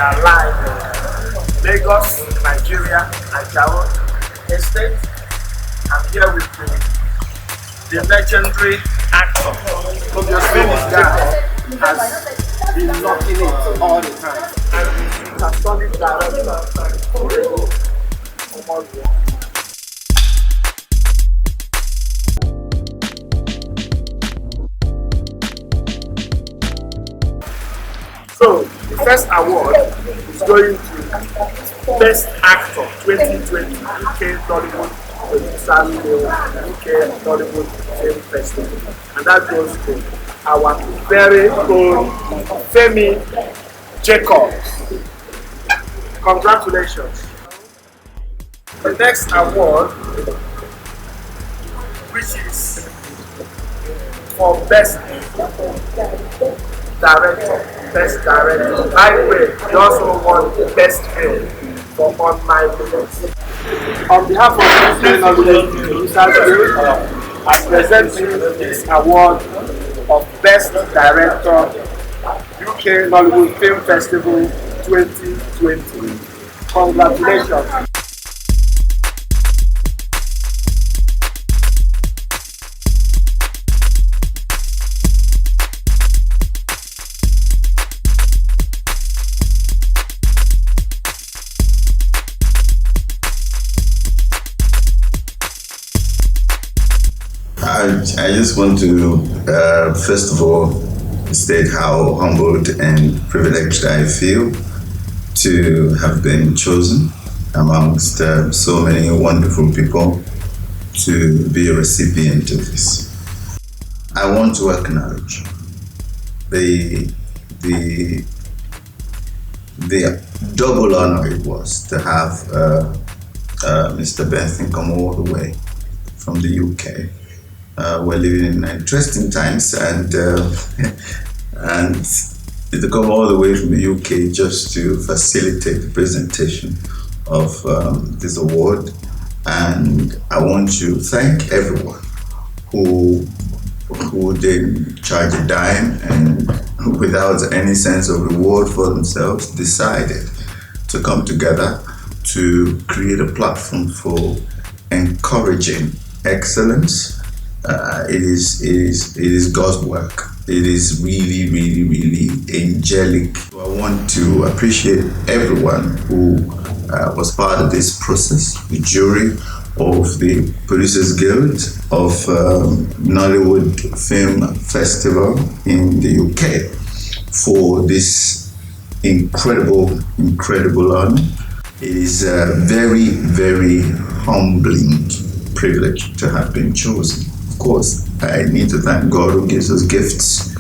are live in Lagos, Nigeria, at Jaro Estate. I'm here with the legendary actor. Obviously, this guy has been knocking it all the time. And he's a solid director. So, the first award is going to Best Actor 2020 UK Hollywood Producers Guild UK Hollywood Film Festival. And that goes to our very own FEMI JACOBS. Congratulations. The next award, which is for Best Director. Best Director. By the way, we also won the Best Film for On My Business. On behalf of the Hollywood Producers Guild, I present you this award of Best Director UK Hollywood Film Festival 2020. Congratulations. I just want to, first of all, state how humbled and privileged I feel to have been chosen amongst so many wonderful people to be a recipient of this. I want to acknowledge the double honor it was to have Mr. Benson come all the way from the UK. We're living in interesting times, and to come all the way from the UK just to facilitate the presentation of this award. And I want to thank everyone who didn't charge a dime and without any sense of reward for themselves decided to come together to create a platform for encouraging excellence. It is God's work. It is really angelic. I want to appreciate everyone who was part of this process, the jury of the Producers Guild of Nollywood Film Festival in the UK for this incredible honor. It is a very humbling privilege to have been chosen. Of course, I need to thank God who gives us gifts.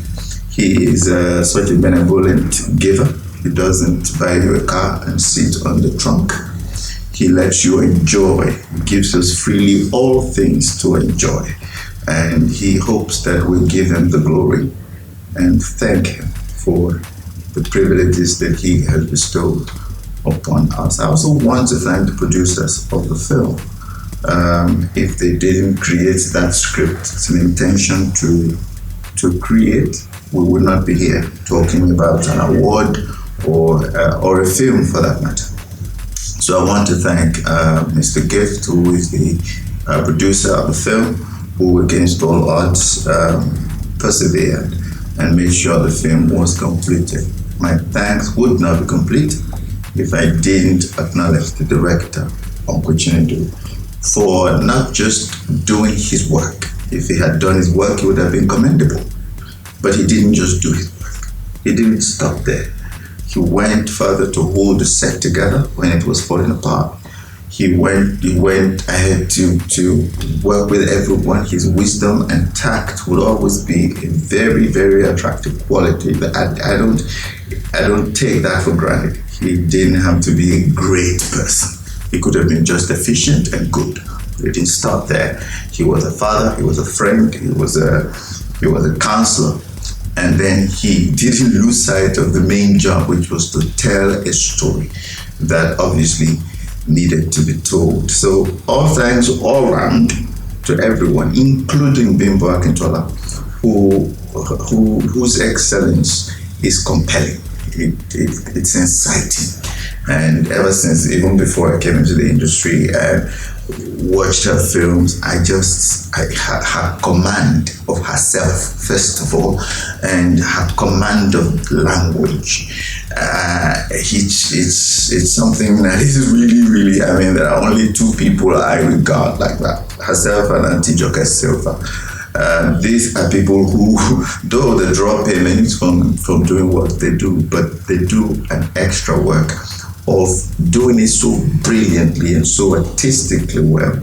He is such a benevolent giver. He doesn't buy you a car and sit on the trunk. He lets you enjoy. He gives us freely all things to enjoy. And he hopes that we give him the glory and thank him for the privileges that he has bestowed upon us. I also want to thank the producers of the film. If they didn't create that script, it's an intention to create, we would not be here talking about an award or a film for that matter. So I want to thank Mr. Gift, who is the producer of the film, who against all odds persevered and made sure the film was completed. My thanks would not be complete if I didn't acknowledge the director, Uncle Chinedu, for not just doing his work. If he had done his work, he would have been commendable. But he didn't just do his work. He didn't stop there. He went further to hold the set together when it was falling apart. He went ahead to work with everyone. His wisdom and tact would always be a very attractive quality that I don't take that for granted. He didn't have to be a great person. He could have been just efficient and good. He didn't stop there. He was a father, he was a friend, he was a counselor. And then he didn't lose sight of the main job, which was to tell a story that obviously needed to be told. So all thanks all round to everyone, including Bimbo Akintola, whose excellence is compelling. it's inciting. And ever since, even before I came into the industry and watched her films, I had her command of herself, first of all, and her command of language. It's something that is really, really, I mean, there are only two people I regard like that, herself and Auntie Joker Silva. These are people who, though they draw payments from doing what they do, but they do an extra work of doing it so brilliantly and so artistically well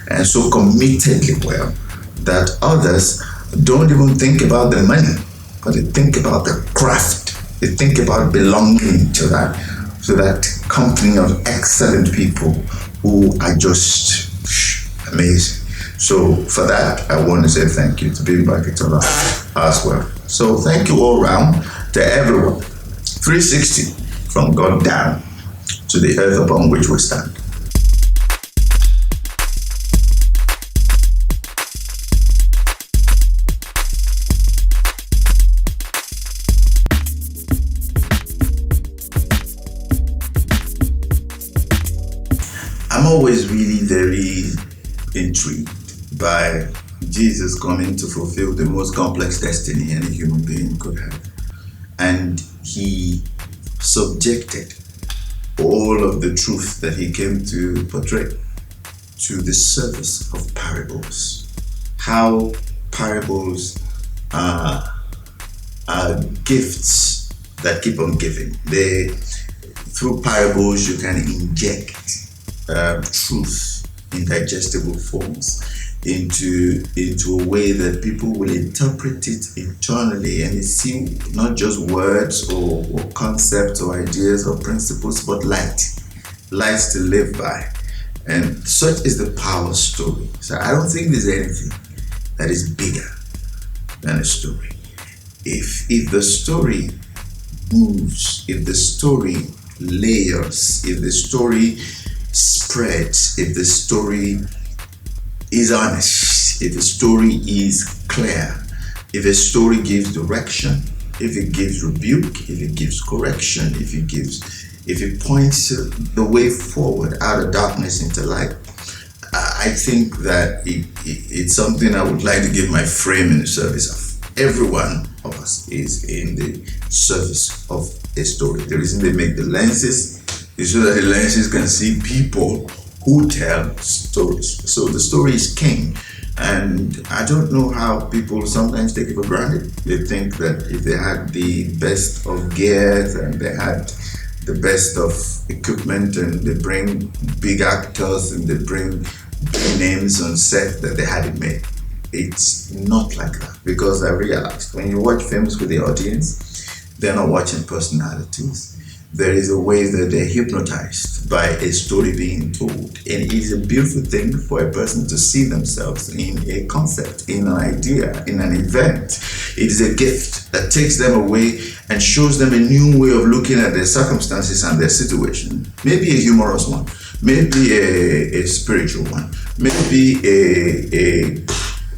and so committedly well that others don't even think about the money, but they think about the craft. They think about belonging to that company of excellent people who are just amazing. So for that, I want to say thank you to Big Bakitola as well. So thank you all round to everyone. 360 from God down to the earth upon which we stand. I'm always really very intrigued by Jesus coming to fulfill the most complex destiny any human being could have. And he subjected all of the truth that he came to portray to the service of parables. How parables are gifts that keep on giving. Through parables, you can inject truth in digestible forms into a way that people will interpret it internally and see not just words or concepts or ideas or principles, but lights to live by. And such is the power story. So I don't think there's anything that is bigger than a story. If the story moves, if the story layers, if the story spreads, if the story is honest, if the story is clear, if a story gives direction, if it gives rebuke, if it gives correction, if it points the way forward out of darkness into light, I think that it's something I would like to give my frame in the service of. Every one of us is in the service of a story. The reason they make the lenses is so that the lenses can see people who tell stories. So the story is king. And I don't know how people sometimes take it for granted. They think that if they had the best of gears and they had the best of equipment and they bring big actors and they bring big names on set, that they had it made. It's not like that, because I realized when you watch films with the audience, they're not watching personalities. There is a way that they're hypnotized by a story being told. And it is a beautiful thing for a person to see themselves in a concept, in an idea, in an event. It is a gift that takes them away and shows them a new way of looking at their circumstances and their situation. Maybe a humorous one, maybe a spiritual one, maybe a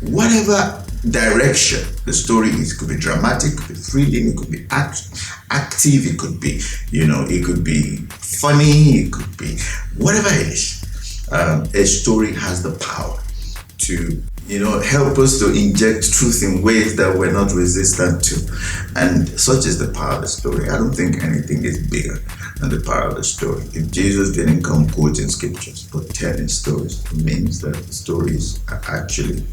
whatever direction the story is. It could be dramatic, it could be thrilling, it could be active, it could be, it could be funny, it could be whatever it is. A story has the power to, help us to inject truth in ways that we're not resistant to. And such is the power of the story. I don't think anything is bigger than the power of the story. If Jesus didn't come quoting scriptures, but telling stories, it means that the stories are actually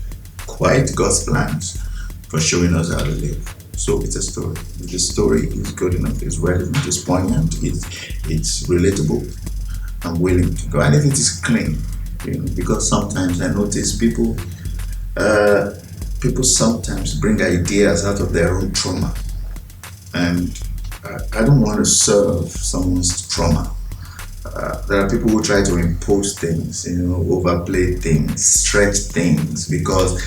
quite God's plans for showing us how to live. So it's a story. If the story is good enough, it's relevant, it's poignant, it's relatable, I'm willing to go. And if it is clean, because sometimes I notice people sometimes bring ideas out of their own trauma. And I don't want to serve someone's trauma. There are people who try to impose things, overplay things, stretch things, because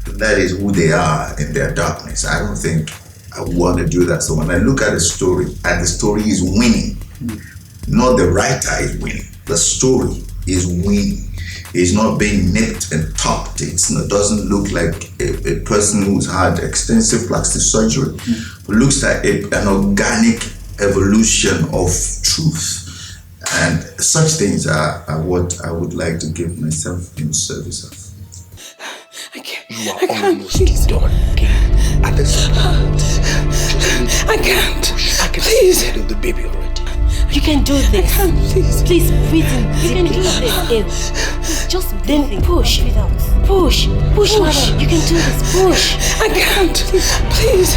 that is who they are in their darkness. I don't think I want to do that. So when I look at a story, and the story is winning, not the writer is winning, the story is winning. It's not being nipped and topped. It doesn't look like a person who's had extensive plastic surgery. It looks like an organic evolution of truth. And such things are what I would like to give myself in service of. I can't. You are I can't, almost please. done, okay? At this point, I can't. I can Please. see the head of the baby already. You can do this. I can't, please. Please breathe in. You can do this. Just then push. Breathe out. Push. Push, madam. You can do this. Push. I can't. Please.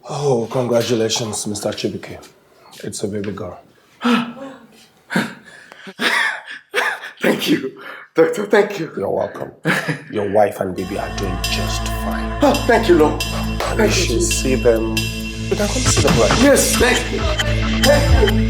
Oh, congratulations, Mr. Chibuke. It's a baby girl. Thank you, doctor. Thank you. You're welcome. Your wife and baby are doing just fine. Oh, thank you, Lord. You should see them. You can come see them right. Yes, thank you. Thank you.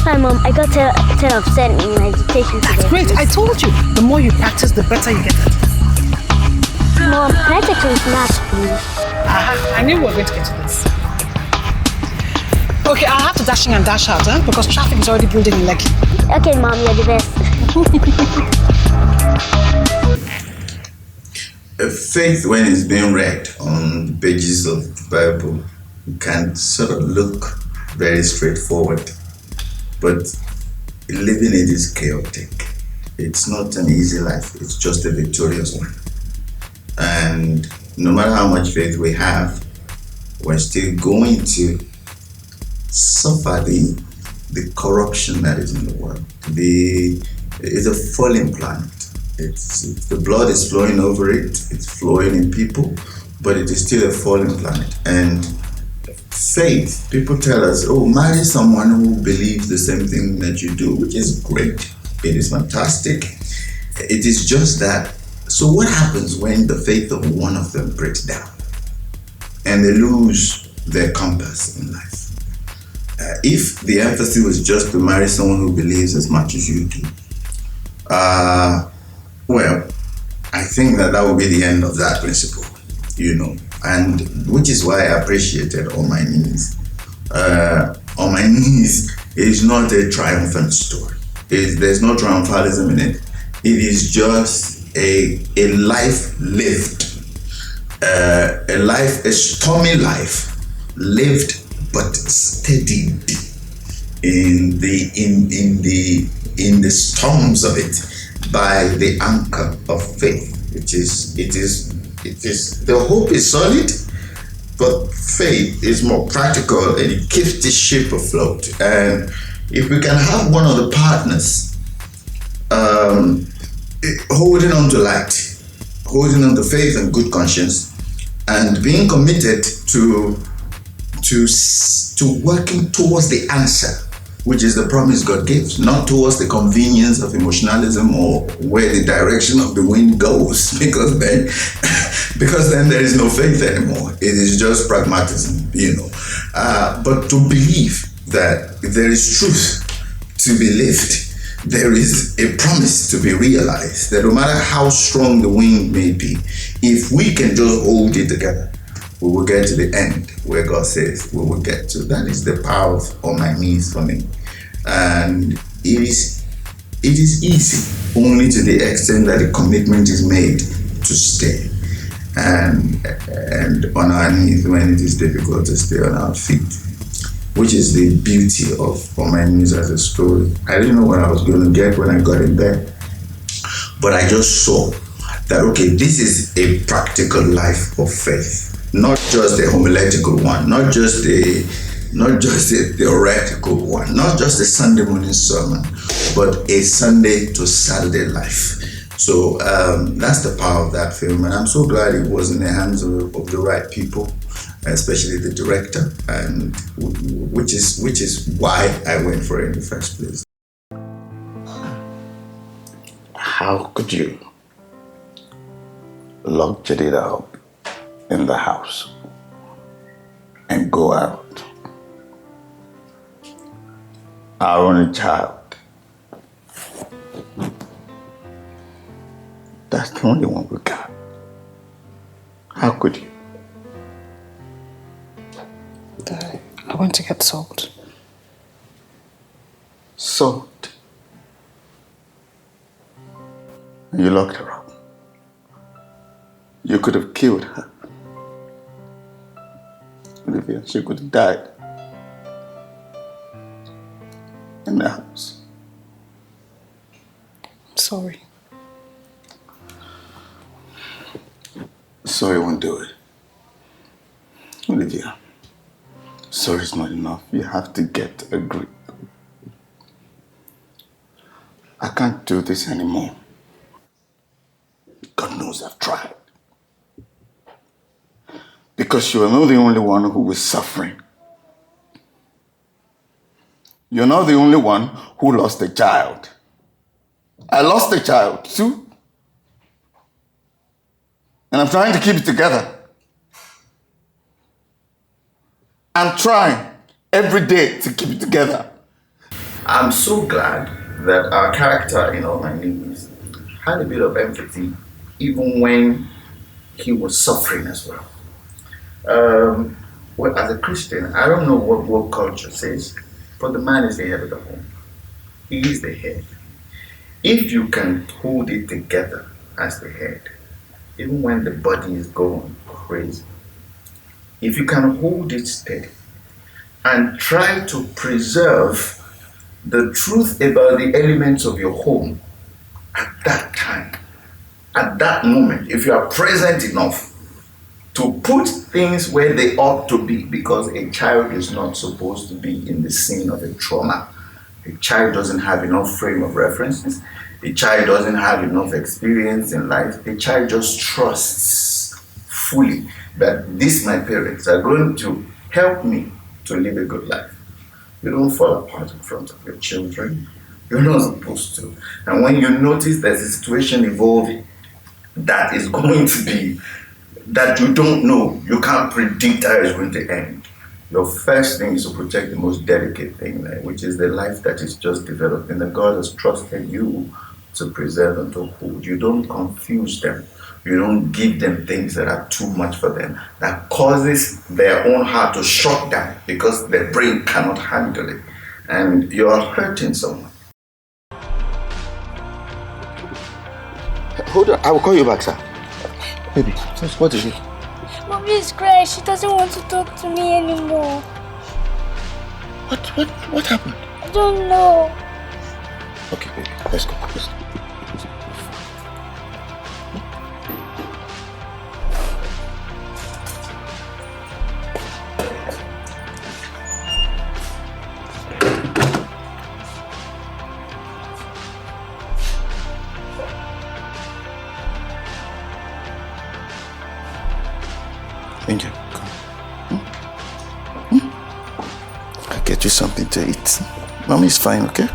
Hi Mom, I got 10 of 10 in my education today. That's great, I told you. The more you practice, the better you get it. Mom, can I take some snacks, please? I knew we were going to get to this. Okay, I'll have to dash in and dash out, because traffic is already building in Lekki. Okay, Mom, you're the best. Faith, when it's being read on the pages of the Bible, can sort of look very straightforward, but living it is chaotic. It's not an easy life, it's just a victorious one. And no matter how much faith we have, we're still going to suffer the corruption that is in the world. It's a fallen planet. The blood is flowing over it, it's flowing in people, but it is still a fallen planet. And faith, people tell us, oh, marry someone who believes the same thing that you do, which is great. It is fantastic. It is just that. So what happens when the faith of one of them breaks down and they lose their compass in life? If the emphasis was just to marry someone who believes as much as you do, well, I think that would be the end of that principle, and which is why I appreciated On My Knees. On My Knees is not a triumphant story. There's no triumphalism in it. It is just a life lived, a stormy life lived but steadied in the storms of it by the anchor of faith, which is the hope is solid, but faith is more practical and it keeps the ship afloat. And if we can have one of the partners holding on to light, holding on to faith and good conscience, and being committed to working towards the answer, which is the promise God gives, not towards the convenience of emotionalism or where the direction of the wind goes, because then there is no faith anymore. It is just pragmatism, But to believe that there is truth to be lived, there is a promise to be realized, that no matter how strong the wind may be, if we can just hold it together, we will get to the end where God says we will get to. That is the power of On My Knees for me. And it is easy only to the extent that the commitment is made to stay and on our knees when it is difficult to stay on our feet, which is the beauty of On My Knees as a story. I didn't know what I was going to get when I got in bed, but I just saw that, okay, this is a practical life of faith. Not just a homiletical one, not just a theoretical one, not just a Sunday morning sermon, but a Sunday to Saturday life. So that's the power of that film, and I'm so glad it was in the hands of the right people, especially the director, and which is why I went for it in the first place. How could you lock Jadida up in the house and go out our only child. That's the only one we got. How could you? I went to get salt. Salt? You locked her up. You could have killed her. Olivia, she could have died in the house. I'm sorry. Sorry won't do it. Olivia, sorry is not enough. You have to get a grip. I can't do this anymore. God knows I've tried. Because you are not the only one who is suffering. You're not the only one who lost a child. I lost a child too. And I'm trying to keep it together. I'm trying every day to keep it together. I'm so glad that our character in All My Neighbors had a bit of empathy even when he was suffering as well. Well, as a Christian, I don't know what culture says, but the man is the head of the home. He is the head. If you can hold it together as the head, even when the body is going crazy, if you can hold it steady and try to preserve the truth about the elements of your home at that time, at that moment, if you are present enough to put things where they ought to be, because a child is not supposed to be in the scene of a trauma. A child doesn't have enough frame of references. A child doesn't have enough experience in life. A child just trusts fully that these, my parents, are going to help me to live a good life. You don't fall apart in front of your children. You're not supposed to. And when you notice there's a situation evolving that is going to be, that you don't know, you can't predict how it's going to end, your first thing is to protect the most delicate thing, which is the life that is just developing, that God has trusted you to preserve and to hold. You don't confuse them. You don't give them things that are too much for them, that causes their own heart to shut down because their brain cannot handle it. And you're hurting someone. Hold on, I will call you back, sir. Baby, what is it? Mommy is crying. She doesn't want to talk to me anymore. What happened? I don't know. Okay, baby, let's go. Thank you. Come. I'll get you something to eat. Mommy's fine, okay?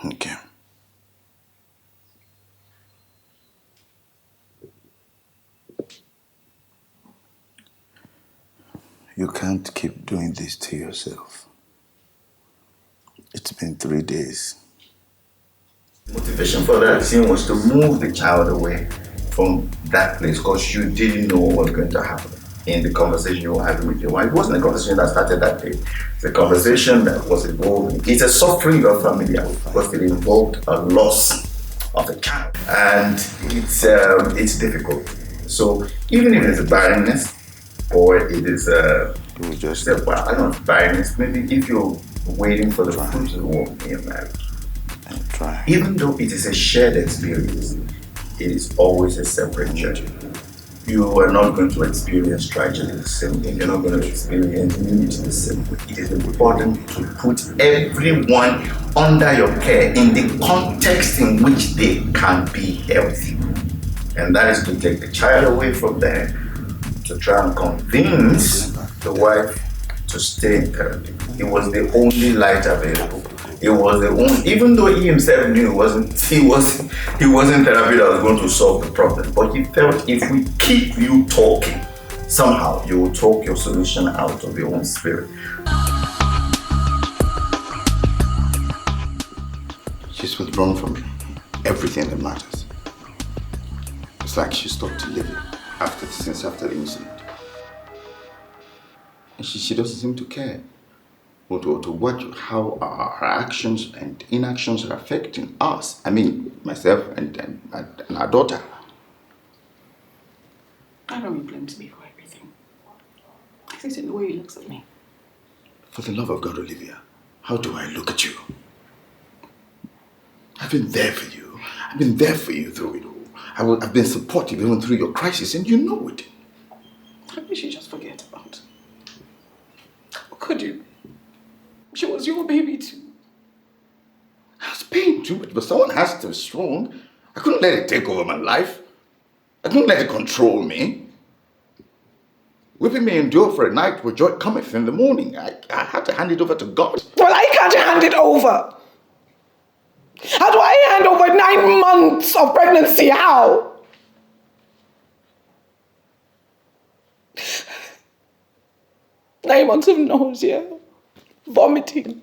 Okay. You can't keep doing this to yourself. It's been 3 days. Motivation for that scene was to move the child away from that place because you didn't know what was going to happen in the conversation you were having with your wife. It wasn't a conversation that started that day. It's a conversation that was evolving. It's a suffering you're familiar with because it involved a loss of a child. And it's difficult. So even if it's a barrenness, or it is I don't know, barrenness, maybe if you're waiting for the fruit of the womb in your marriage, And try. even though it is a shared experience, it is always a separate journey. You are not going to experience tragedy the same way. You're not going to experience unity the same way. It is important to put everyone under your care in the context in which they can be healthy. And that is to take the child away from there, to try and convince the wife to stay in therapy. It was the only light available. It was the only, even though he himself knew he wasn't therapy that was going to solve the problem, but he felt if we keep you talking, somehow you will talk your solution out of your own spirit. She's withdrawn from everything that matters. It's like she stopped to live since after the incident. And she doesn't seem to care. Or to watch how our actions and inactions are affecting us. I mean, myself and our daughter. I know he blames me for everything. I think it's in the way he looks at me. For the love of God, Olivia, how do I look at you? I've been there for you. I've been there for you through it all. I've been supportive even through your crisis, and you know it. I wish you just forget about it. How could you? She was your baby too. I was pain too, but someone has to be strong. I couldn't let it take over my life. I couldn't let it control me. Weeping may endure for a night, but joy cometh in the morning. I had to hand it over to God. Well, I can't hand it over. How do I hand over 9 months of pregnancy? How? Nine months of nausea, vomiting.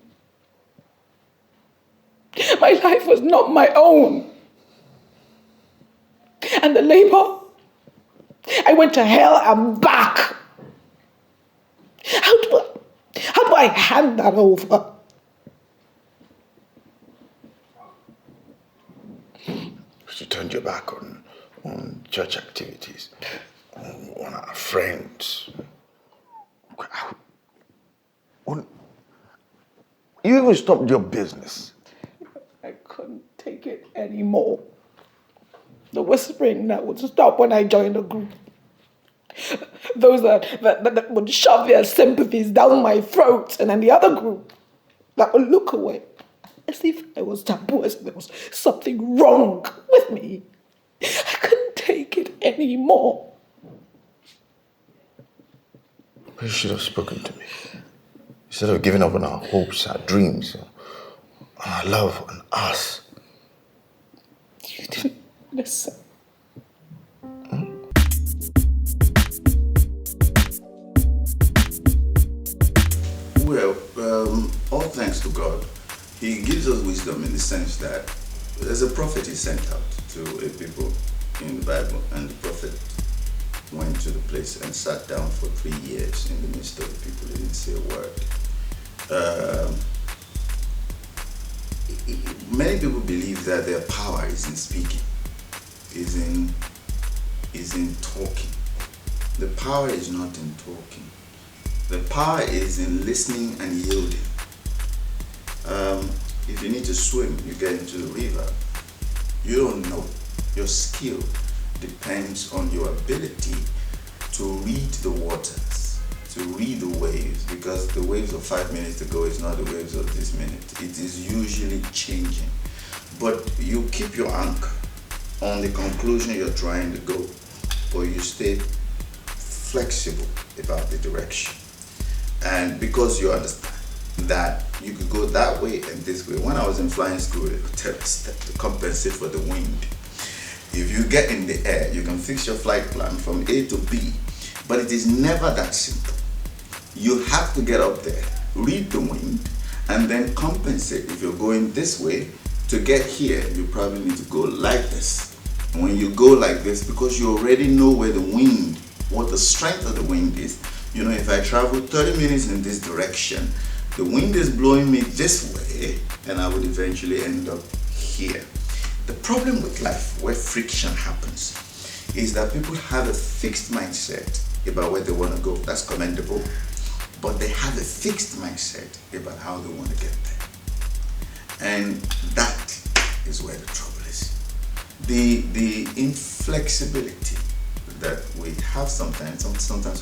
My life was not my own. And the labor, I went to hell and back. How do I hand that over? She turned your back on church activities, on our friends. You even stopped your business. I couldn't take it anymore. The whispering that would stop when I joined the group. Those that would shove their sympathies down my throat, and then the other group that would look away as if I was taboo, as if there was something wrong with me. I couldn't take it anymore. You should have spoken to me. Instead of giving up on our hopes, our dreams, on our love, on us. You didn't listen. Well, all thanks to God. He gives us wisdom in the sense that there's a prophet he sent out to a people in the Bible, and the prophet went to the place and sat down for 3 years in the midst of the people. He didn't say a word. Many people believe that their power is in speaking, is in talking. The power is not in talking. The power is in listening and yielding. If you need to swim, you get into the river. You don't know. Your skill depends on your ability to read the waters, to read the waves, because the waves of 5 minutes ago is not the waves of this minute. It is usually changing. But you keep your anchor on the conclusion you're trying to go, or you stay flexible about the direction. And because you understand that you could go that way and this way. When I was in flying school, they would tell us that to compensate for the wind. If you get in the air, you can fix your flight plan from A to B, but it is never that simple. You have to get up there, read the wind, and then compensate. If you're going this way, to get here, you probably need to go like this. And when you go like this, because you already know where the wind, what the strength of the wind is, you know, if I travel 30 minutes in this direction, the wind is blowing me this way, and I would eventually end up here. The problem with life, where friction happens, is that people have a fixed mindset about where they want to go. That's commendable. But they have a fixed mindset about how they want to get there. And that is where the trouble is. The inflexibility that we have sometimes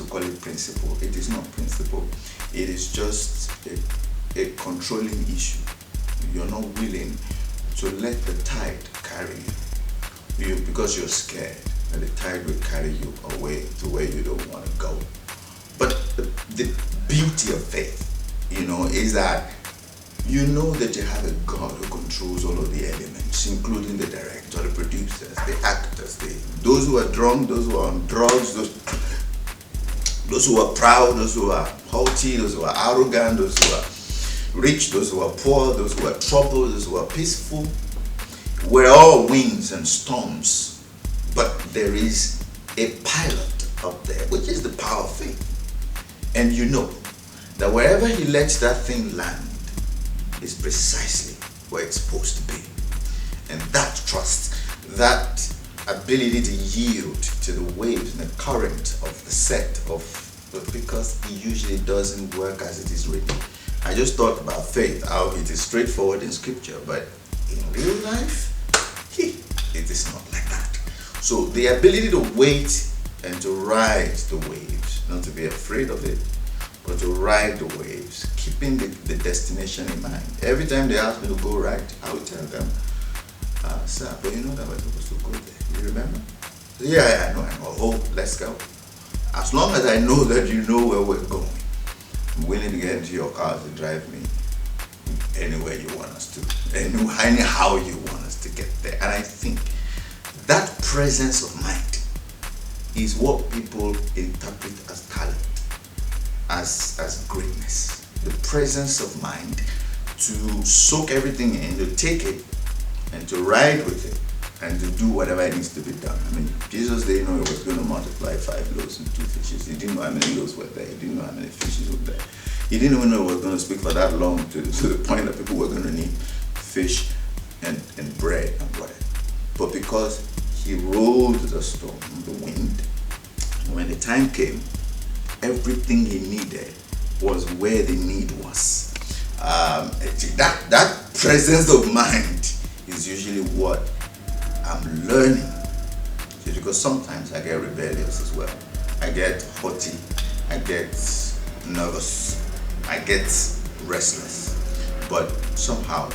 we call it principle. It is not principle. It is just a controlling issue. You're not willing to let the tide carry you because you're scared that the tide will carry you away to where you don't want to go. But the beauty of faith, is that you know that you have a God who controls all of the elements, including the director, the producers, the actors, those who are drunk, those who are on drugs, those who are proud, those who are haughty, those who are arrogant, those who are rich, those who are poor, those who are troubled, those who are peaceful. We're all winds and storms, but there is a pilot up there, which is the power of faith. And you know that wherever he lets that thing land is precisely where it's supposed to be. And that trust, that ability to yield to the waves and the current of the set because it usually doesn't work as it is written. I just thought about faith, how it is straightforward in scripture, but in real life, it is not like that. So the ability to wait and to ride the waves, not to be afraid of it, but to ride the waves, keeping the destination in mind. Every time they ask me to go right, I will tell them, sir, but you know that we're supposed to go there. You remember? Yeah, I know. Oh, let's go. As long as I know that you know where we're going, I'm willing to get into your car to drive me anywhere you want us to, anyhow you want us to get there. And I think that presence of mind is what people interpret as talent, as greatness. The presence of mind to soak everything in, to take it and to ride with it and to do whatever it needs to be done. I mean, Jesus didn't know he was going to multiply 5 loaves and 2 fishes. He didn't know how many loaves were there. He didn't know how many fishes were there. He didn't even know he was going to speak for that long to the point that people were going to need fish and bread and whatever. But because he rolled the storm, the wind, when the time came, everything he needed was where the need was. That presence of mind is usually what I'm learning. Because sometimes I get rebellious as well. I get haughty. I get nervous. I get restless. But somehow,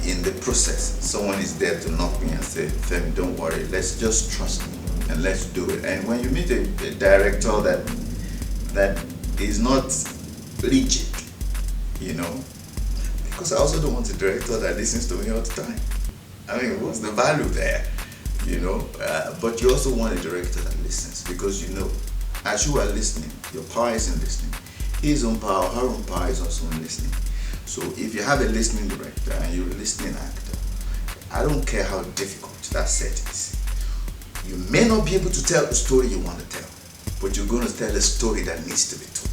in the process, someone is there to knock me and say, Femi, don't worry, let's just trust me and let's do it. And when you meet a director that is not rigid, because I also don't want a director that listens to me all the time. I mean, what's the value there? But you also want a director that listens, because as you are listening, your power is in listening. His own power, her own power is also in listening. So if you have a listening director and you're a listening actor, I don't care how difficult that set is. You may not be able to tell the story you want to tell, but you're going to tell a story that needs to be told.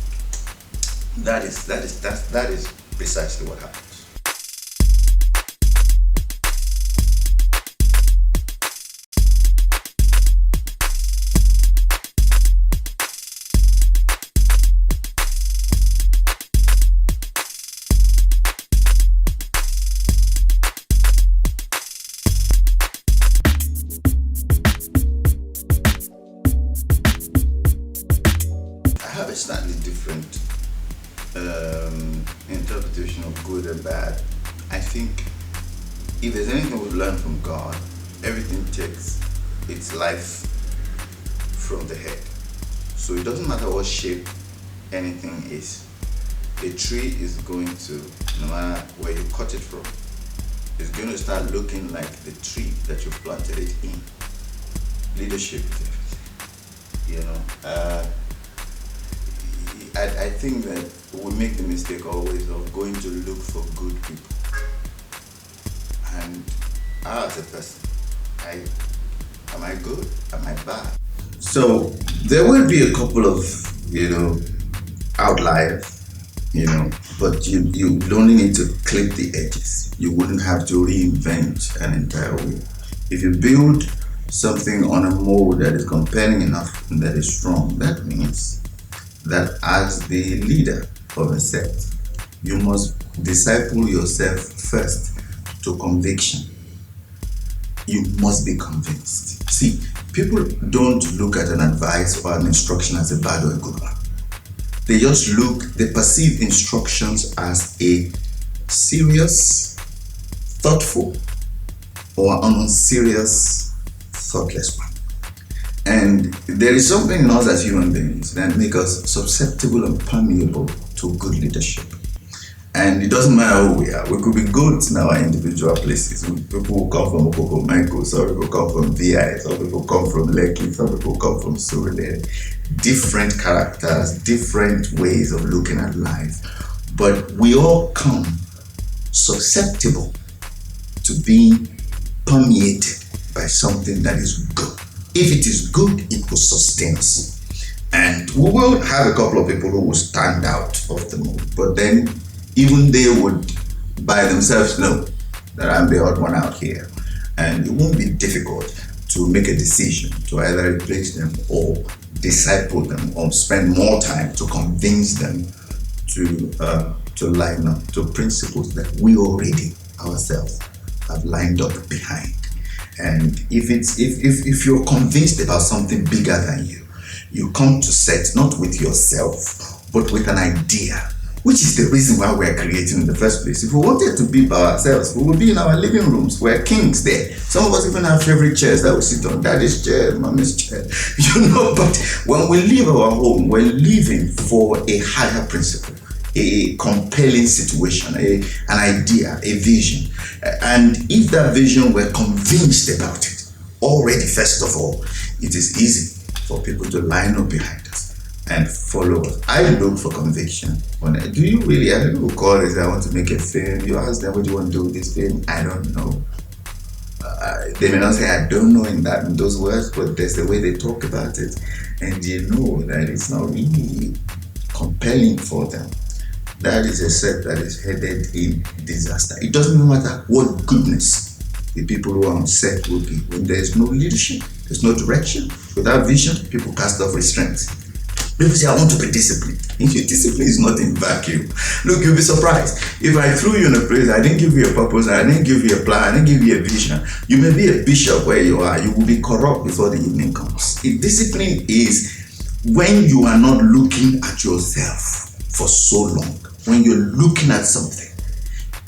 That is precisely what happens. Slightly different interpretation of good and bad. I think if there's anything we've learned from God, everything takes its life from the head. So it doesn't matter what shape anything is. A tree is going to, no matter where you cut it from, it's going to start looking like the tree that you planted it in. Leadership is everything. I think that we make the mistake always of going to look for good people. And I, as a person, am I good? Am I bad? So there will be a couple of, outliers, but you only need to clip the edges. You wouldn't have to reinvent an entire wheel. If you build something on a mold that is compelling enough and that is strong, that means that as the leader of a set, you must disciple yourself first to conviction. You must be convinced. See, people don't look at an advice or an instruction as a bad or a good one. They perceive instructions as a serious, thoughtful, or an unserious, thoughtless one. And there is something in us as human beings that make us susceptible and permeable to good leadership. And it doesn't matter who we are. We could be goats in our individual places. People who come from Okoko Michael, some people come from VI, some people come from Lekki, some people come from Surulere. Different characters, different ways of looking at life. But we all come susceptible to being permeated by something that is good. If it is good, it will sustain us. And we will have a couple of people who will stand out of the mood, but then even they would by themselves know that I'm the odd one out here. And it won't be difficult to make a decision to either replace them or disciple them or spend more time to convince them to line up to principles that we already ourselves have lined up behind. And if you're convinced about something bigger than you, you come to set not with yourself, but with an idea, which is the reason why we're creating in the first place. If we wanted to be by ourselves, we would be in our living rooms. We're kings there. Some of us even have favorite chairs that we sit on. Daddy's chair, mommy's chair. But when we leave our home, we're living for a higher principle, a compelling situation, an idea, a vision. And if that vision we're convinced about it already, first of all, it is easy for people to line up behind us and follow us. I look for conviction. Do you really? I don't know who call this. I want to make a film. You ask them, what do you want to do with this film? I don't know. They may not say I don't know in those words, but there's the way they talk about it, and you know that it's not really compelling for them. That is a set that is headed in disaster. It doesn't matter what goodness the people who are on set will be. When there's no leadership, there's no direction. Without vision, people cast off restraint. People say, I want to be disciplined. If your discipline is not in vacuum, look, you'll be surprised. If I threw you in a place, I didn't give you a purpose, I didn't give you a plan, I didn't give you a vision. You may be a bishop where you are, you will be corrupt before the evening comes. If discipline is when you are not looking at yourself for so long, when you're looking at something,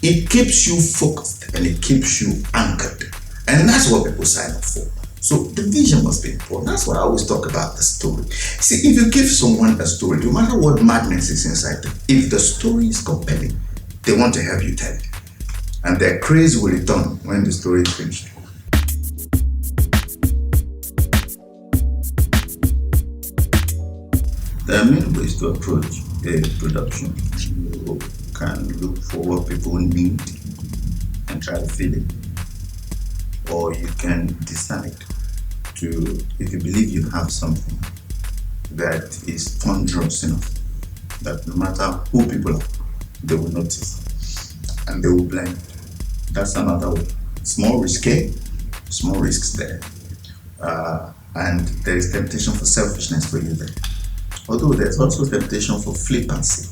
it keeps you focused and it keeps you anchored. And that's what people sign up for. So the vision must be important. That's why I always talk about the story. See, if you give someone a story, no matter what madness is inside them, if the story is compelling, they want to help you tell it. And their craze will return when the story is finished. There are many ways to approach a production. You can look for what people need and try to fill it. Or you can decide to, if you believe you have something that is thunderous enough, that no matter who people are, they will notice and they will blend. That's another way. Small risky, small risks there. And there is temptation for selfishness for you there. Although there's also temptation for flippancy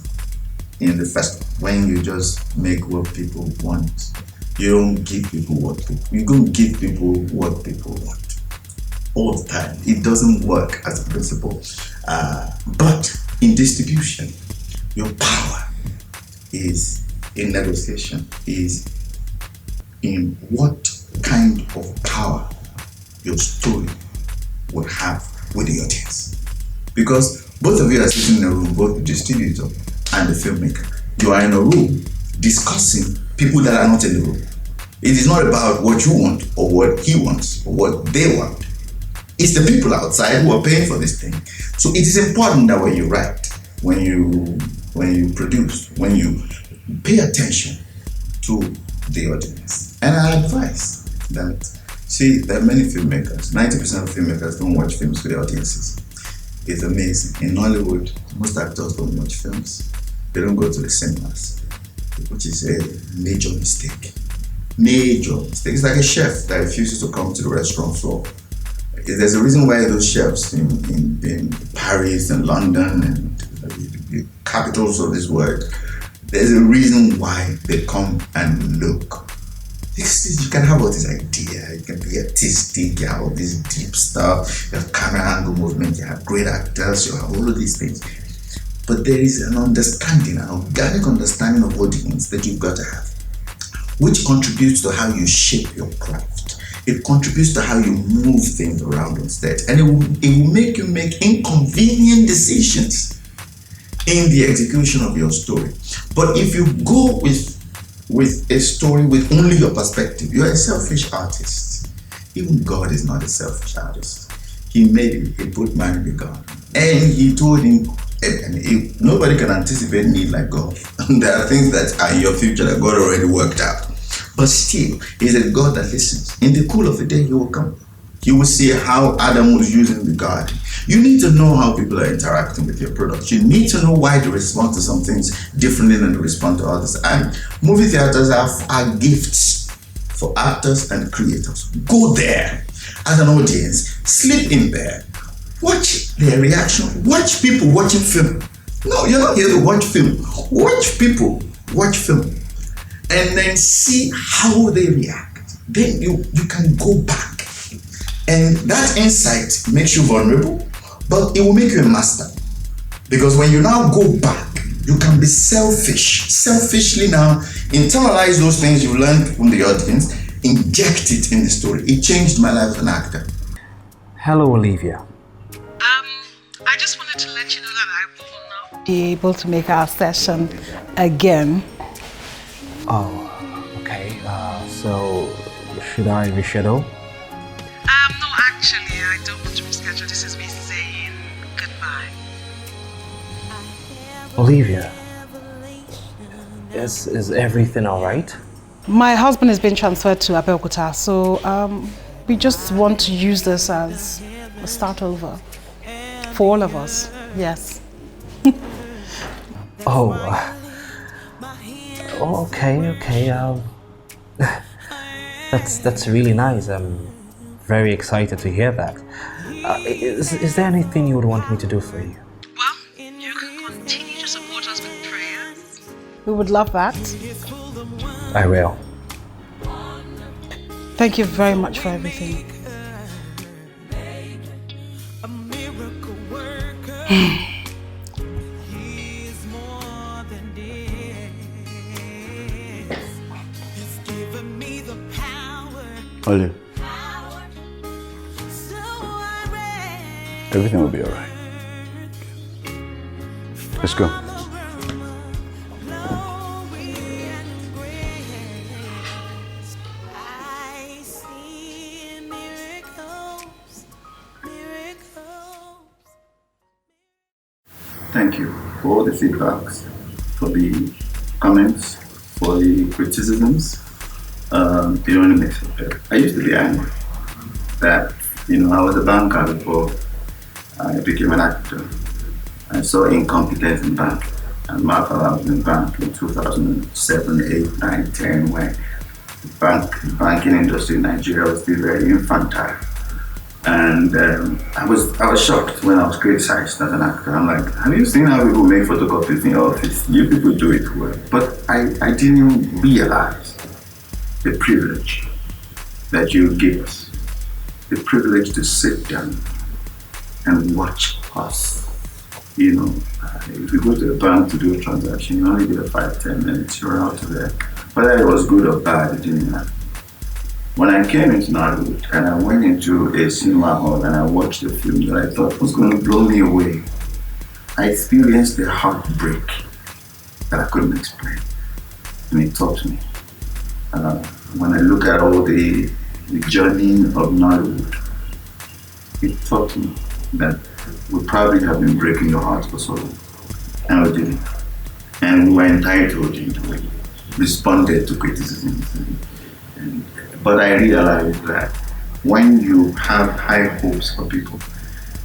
in the first one, when you just make what people want. You don't give people what people, you don't give people what people want all the time. It doesn't work as a principle. But in distribution, your power is in negotiation, is in what kind of power your story will have with the audience. Because both of you are sitting in a room, both the distributor and the filmmaker. You are in a room discussing people that are not in the room. It is not about what you want or what he wants or what they want. It's the people outside who are paying for this thing. So it is important that when you write, when you produce, when you pay attention to the audience. And I advise that, see, there are many filmmakers, 90% of filmmakers don't watch films for the audiences. It's amazing. In Hollywood, most actors don't watch films. They don't go to the cinemas, which is a major mistake. Major mistake. It's like a chef that refuses to come to the restaurant floor. There's a reason why those chefs in Paris and London and the capitals of this world, there's a reason why they come and look. You can have all this idea, you can be artistic, you have all this deep stuff, you have camera angle movement, you have great actors, you have all of these things. But there is an understanding, an organic understanding of audience that you've got to have, which contributes to how you shape your craft. It contributes to how you move things around on set, and it will make you make inconvenient decisions in the execution of your story. But if you go with a story with only your perspective, you're a selfish artist. Even God is not a selfish artist. He made him, he put man in the garden, and he told him, and nobody can anticipate need like God. There are things that are in your future that God already worked out. But still, he's a God that listens. In the cool of the day, he will come. You will see how Adam was using the garden. You need to know how people are interacting with your products. You need to know why they respond to some things differently than they respond to others. And movie theaters are gifts for actors and creators. Go there as an audience, sleep in there, watch their reaction, watch people watching film. No, you're not here to watch film. Watch people watch film and then see how they react. Then you can go back. And that insight makes you vulnerable, but it will make you a master. Because when you now go back, you can be selfishly now internalize those things you learned from the audience, inject it in the story. It changed my life as an actor. Hello, Olivia. I just wanted to let you know that I will not be able to make our session again. Oh, okay. So, should I reschedule? No, actually, I don't want to reschedule. This is me saying goodbye. Olivia, is everything all right? My husband has been transferred to Abeokuta, so we just want to use this as a start over for all of us. Yes. Okay. That's really nice. I'm very excited to hear that. Is there anything you would want me to do for you? Well, you can continue to support us with prayers. We would love that. I will. Thank you very much for everything. Olive, everything will be all right. Let's go. Thank you for all the feedbacks, for the comments, for the criticisms. It only makes it better. I used to be angry that, I was a banker before I became an actor. I saw incompetence in bank. And my father was in bank in 2007, 8, 9, 10, when the banking industry in Nigeria was still very infantile. And I was shocked when I was criticized as an actor. I'm like, have you seen how people make photocopies in your office? You people do it well. But I didn't realize the privilege that you give us. The privilege to sit down and watch us. If you go to the bank to do a transaction, you only get 5-10 minutes, you're out of there. Whether it was good or bad, it didn't matter. When I came into Nollywood and I went into a cinema hall and I watched a film that I thought was going to blow me away, I experienced a heartbreak that I couldn't explain. And it taught me. When I look at all the journey of Nollywood, it taught me that we probably have been breaking your heart for so long. And we didn't. And we were entitled to it. Responded to criticism. But I realized that when you have high hopes for people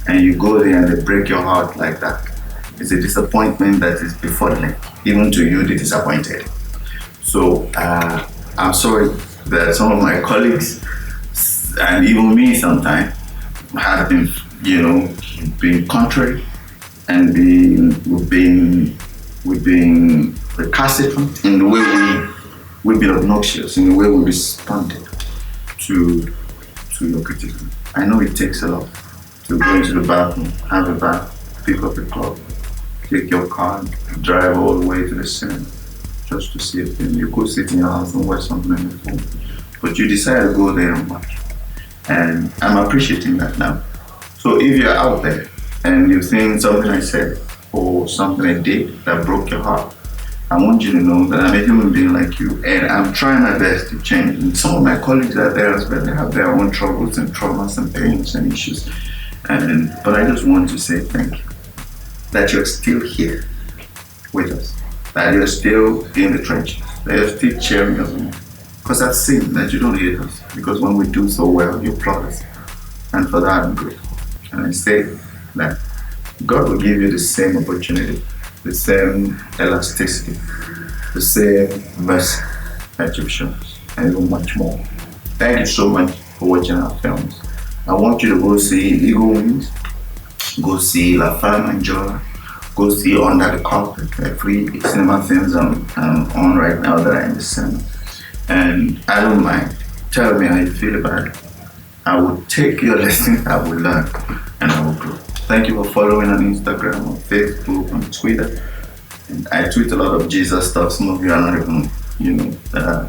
and you go there and they break your heart like that, it's a disappointment that is befuddling, even to you, the disappointed. So I'm sorry that some of my colleagues and even me sometimes have been, being contrary and we've been recalcitrant in the way we've been obnoxious in the way we responded to your criticism. I know it takes a lot to go into the bathroom, have a bath, pick up a club, take your car, drive all the way to the cinema just to see a film. You could sit in your house and watch something on your phone, but you decide to go there and watch. And I'm appreciating that now. So if you're out there and you've seen something I said or something I did that broke your heart, I want you to know that I'm a human being like you, and I'm trying my best to change. And some of my colleagues out there as well, they have their own troubles and traumas and pains and issues. But I just want to say thank you that you're still here with us, that you're still in the trenches, that you're still cheering us on. Because I've seen that you don't hate us, because when we do so well, you applaud us. And for that, I'm grateful. And I say that God will give you the same opportunity, the same elasticity, the same mercy that you've shown us, and even much more. Thank you so much for watching our films. I want you to go see Eagle Wings, go see La Femme and Jola, go see Under the Carpet, the free cinema films I'm on right now that are in the cinema. And I don't mind. Tell me how you feel about it. I will take your lesson, I will learn, and I will grow. Thank you for following on Instagram, on Facebook, on Twitter. And I tweet a lot of Jesus stuff. Some of you are not even,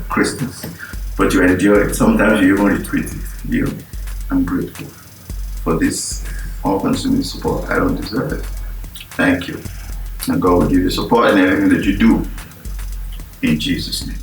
Christians, but you endure it. Sometimes you even retweet it. I'm grateful for this all-consuming support. I don't deserve it. Thank you. And God will give you support in everything that you do. In Jesus' name.